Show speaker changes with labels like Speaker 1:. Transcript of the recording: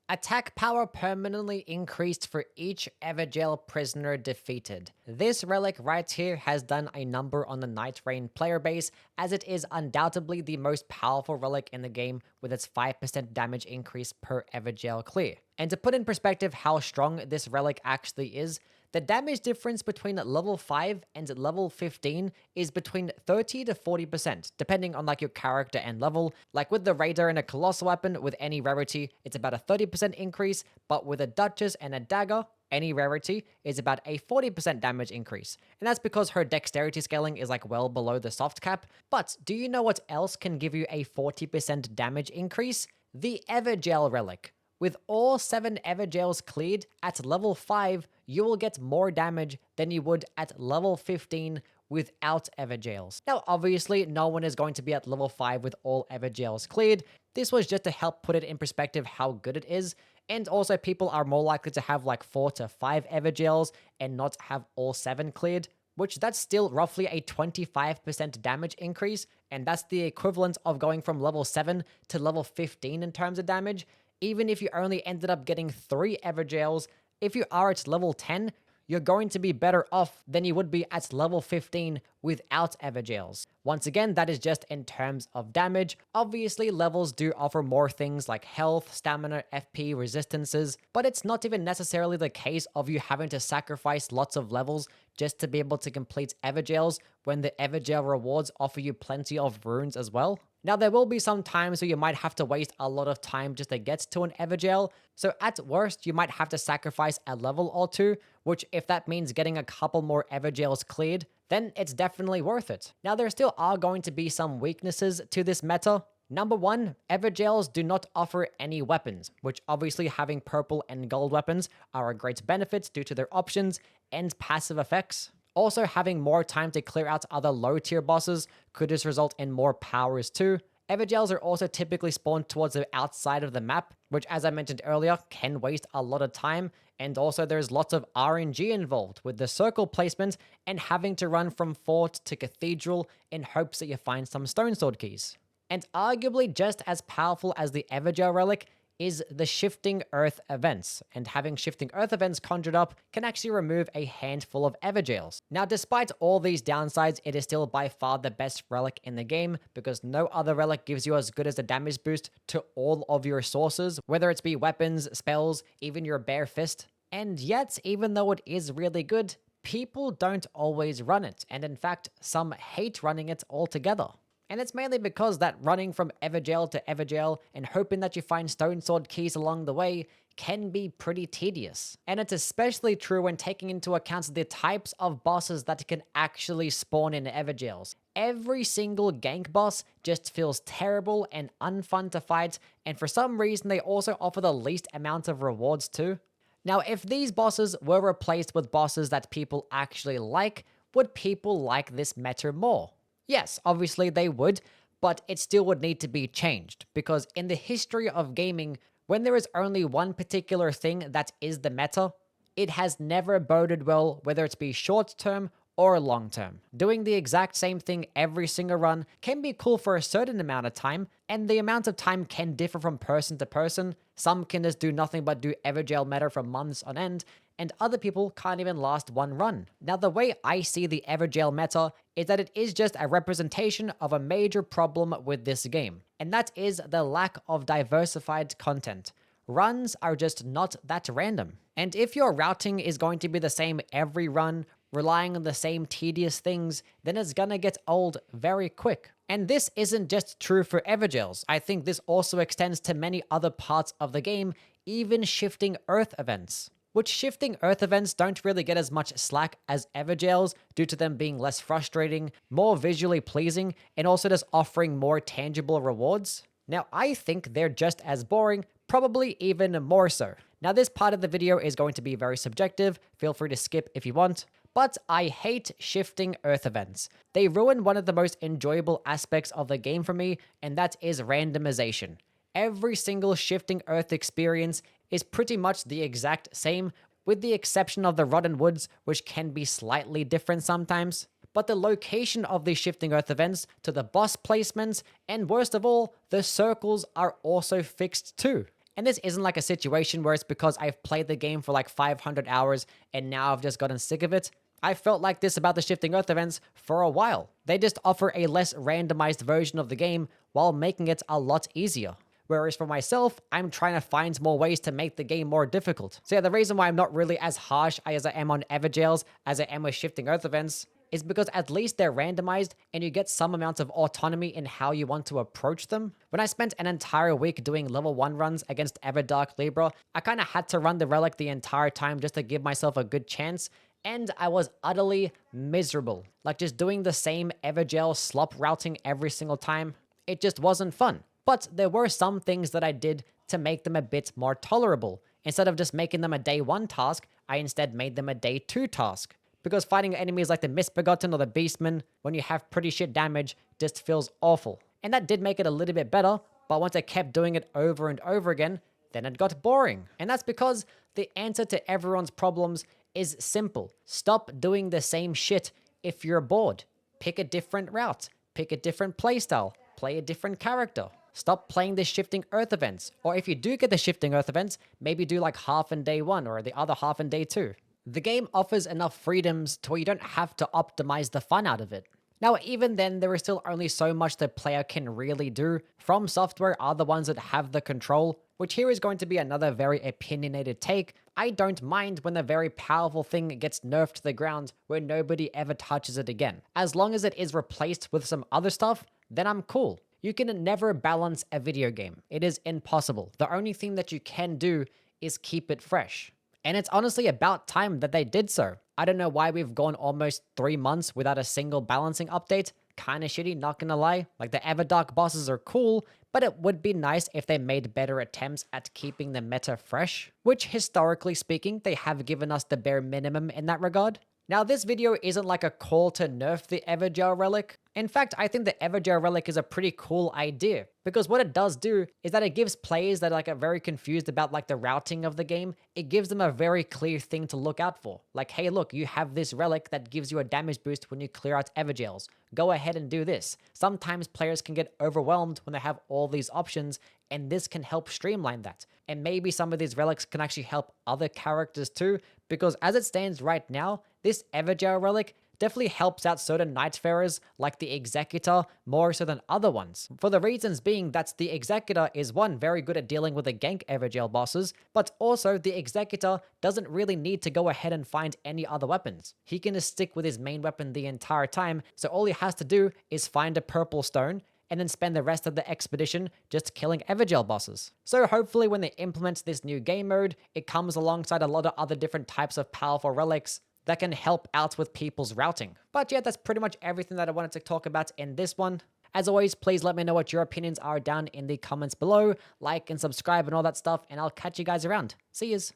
Speaker 1: Attack power permanently increased for each Evergaol prisoner defeated. This relic right here has done a number on the Nightreign player base, as it is undoubtedly the most powerful relic in the game with its 5% damage increase per Evergaol clear. And to put in perspective how strong this relic actually is, the damage difference between level 5 and level 15 is between 30 to 40%, depending on like your character and level. Like with the Raider and a Colossal Weapon, with any rarity, it's about a 30% increase, but with a Duchess and a Dagger, any rarity is about a 40% damage increase. And that's because her dexterity scaling is like well below the soft cap. But do you know what else can give you a 40% damage increase? The Evergaol relic. With all 7 Evergaols cleared at level 5, you will get more damage than you would at level 15 without Evergaols. Now, obviously, no one is going to be at level 5 with all Evergaols cleared. This was just to help put it in perspective how good it is. And also, people are more likely to have like 4 to 5 Evergaols and not have all 7 cleared, which that's still roughly a 25% damage increase. And that's the equivalent of going from level 7 to level 15 in terms of damage. Even if you only ended up getting 3 Evergaols, if you are at level 10, you're going to be better off than you would be at level 15 without Evergaols. Once again, that is just in terms of damage. Obviously, levels do offer more things like health, stamina, FP, resistances, but it's not even necessarily the case of you having to sacrifice lots of levels just to be able to complete Evergaols when the Evergaol rewards offer you plenty of runes as well. Now, there will be some times where you might have to waste a lot of time just to get to an Evergaol, so at worst, you might have to sacrifice a level or 2, which if that means getting a couple more Evergaols cleared, then it's definitely worth it. Now, there still are going to be some weaknesses to this meta. Number 1, Evergaols do not offer any weapons, which obviously having purple and gold weapons are a great benefit due to their options and passive effects. Also, having more time to clear out other low-tier bosses could just result in more powers too. Evergaols are also typically spawned towards the outside of the map, which, as I mentioned earlier, can waste a lot of time. And also, there's lots of RNG involved with the circle placement and having to run from fort to cathedral in hopes that you find some stone sword keys. And arguably just as powerful as the Evergaol relic is the shifting earth events, and having shifting earth events conjured up can actually remove a handful of Evergaols. Now, despite all these downsides, it is still by far the best relic in the game, because no other relic gives you as good as a damage boost to all of your sources, whether it's be weapons, spells, even your bare fist. And yet, even though it is really good, people don't always run it, and in fact, some hate running it altogether. And it's mainly because that running from Evergaol to Evergaol and hoping that you find stone sword keys along the way can be pretty tedious. And it's especially true when taking into account the types of bosses that can actually spawn in Evergaols. Every single gank boss just feels terrible and unfun to fight, and for some reason they also offer the least amount of rewards too. Now, if these bosses were replaced with bosses that people actually like, would people like this meta more? Yes, obviously they would, but it still would need to be changed, because in the history of gaming, when there is only one particular thing that is the meta, it has never boded well, whether it be short-term or long-term. Doing the exact same thing every single run can be cool for a certain amount of time, and the amount of time can differ from person to person. Some can just do nothing but do Evergaol meta for months on end, and other people can't even last one run. Now, the way I see the Evergaol meta is that it is just a representation of a major problem with this game, and that is the lack of diversified content. Runs are just not that random. And if your routing is going to be the same every run, relying on the same tedious things, then it's gonna get old very quick. And this isn't just true for Evergaols. I think this also extends to many other parts of the game, even shifting earth events. Which shifting earth events don't really get as much slack as Evergaols due to them being less frustrating, more visually pleasing, and also just offering more tangible rewards. Now, I think they're just as boring, probably even more so. Now, this part of the video is going to be very subjective, feel free to skip if you want, but I hate shifting earth events. They ruin one of the most enjoyable aspects of the game for me, and that is randomization. Every single shifting earth experience is pretty much the exact same, with the exception of the Rotten Woods, which can be slightly different sometimes. But the location of these shifting earth events, to the boss placements, and worst of all, the circles are also fixed too. And this isn't like a situation where it's because I've played the game for like 500 hours and now I've just gotten sick of it. I felt like this about the Shifting Earth events for a while. They just offer a less randomized version of the game while making it a lot easier. Whereas for myself, I'm trying to find more ways to make the game more difficult. So yeah, the reason why I'm not really as harsh as I am on Evergaols as I am with Shifting Earth events is because at least they're randomized and you get some amount of autonomy in how you want to approach them. When I spent an entire week doing level 1 runs against Everdark Libra, I kind of had to run the relic the entire time just to give myself a good chance, and I was utterly miserable. Like just doing the same Evergel slop routing every single time, it just wasn't fun. But there were some things that I did to make them a bit more tolerable. Instead of just making them a day 1 task, I instead made them a day 2 task. Because fighting enemies like the Misbegotten or the Beastmen, when you have pretty shit damage, just feels awful. And that did make it a little bit better, but once I kept doing it over and over again, then it got boring. And that's because the answer to everyone's problems is simple. Stop doing the same shit if you're bored. Pick a different route. Pick a different playstyle. Play a different character. Stop playing the Shifting Earth events. Or if you do get the Shifting Earth events, maybe do like half in day 1 or the other half in day 2. The game offers enough freedoms to where you don't have to optimize the fun out of it. Now, even then, there is still only so much the player can really do. From Software are the ones that have the control, which here is going to be another very opinionated take. I don't mind when a very powerful thing gets nerfed to the ground where nobody ever touches it again. As long as it is replaced with some other stuff, then I'm cool. You can never balance a video game. It is impossible. The only thing that you can do is keep it fresh. And it's honestly about time that they did so. I don't know why we've gone almost 3 months without a single balancing update. Kinda shitty, not gonna lie. Like the Everdark bosses are cool, but it would be nice if they made better attempts at keeping the meta fresh, which historically speaking, they have given us the bare minimum in that regard. Now, this video isn't like a call to nerf the Evergel relic. In fact, I think the Evergel relic is a pretty cool idea, because what it does do is that it gives players that are very confused about like the routing of the game, it gives them a very clear thing to look out for. Like, hey, look, you have this relic that gives you a damage boost when you clear out Evergels. Go ahead and do this. Sometimes players can get overwhelmed when they have all these options, and this can help streamline that. And maybe some of these relics can actually help other characters too, because as it stands right now, this Evergel relic definitely helps out certain Nightfarers like the Executor more so than other ones. For the reasons being that the Executor is one, very good at dealing with the gank Evergel bosses, but also the Executor doesn't really need to go ahead and find any other weapons. He can just stick with his main weapon the entire time, so all he has to do is find a purple stone and then spend the rest of the expedition just killing Evergel bosses. So hopefully when they implement this new game mode, it comes alongside a lot of other different types of powerful relics that can help out with people's routing. But yeah, that's pretty much everything that I wanted to talk about in this one. As always, please let me know what your opinions are down in the comments below. Like and subscribe and all that stuff, and I'll catch you guys around. See yous.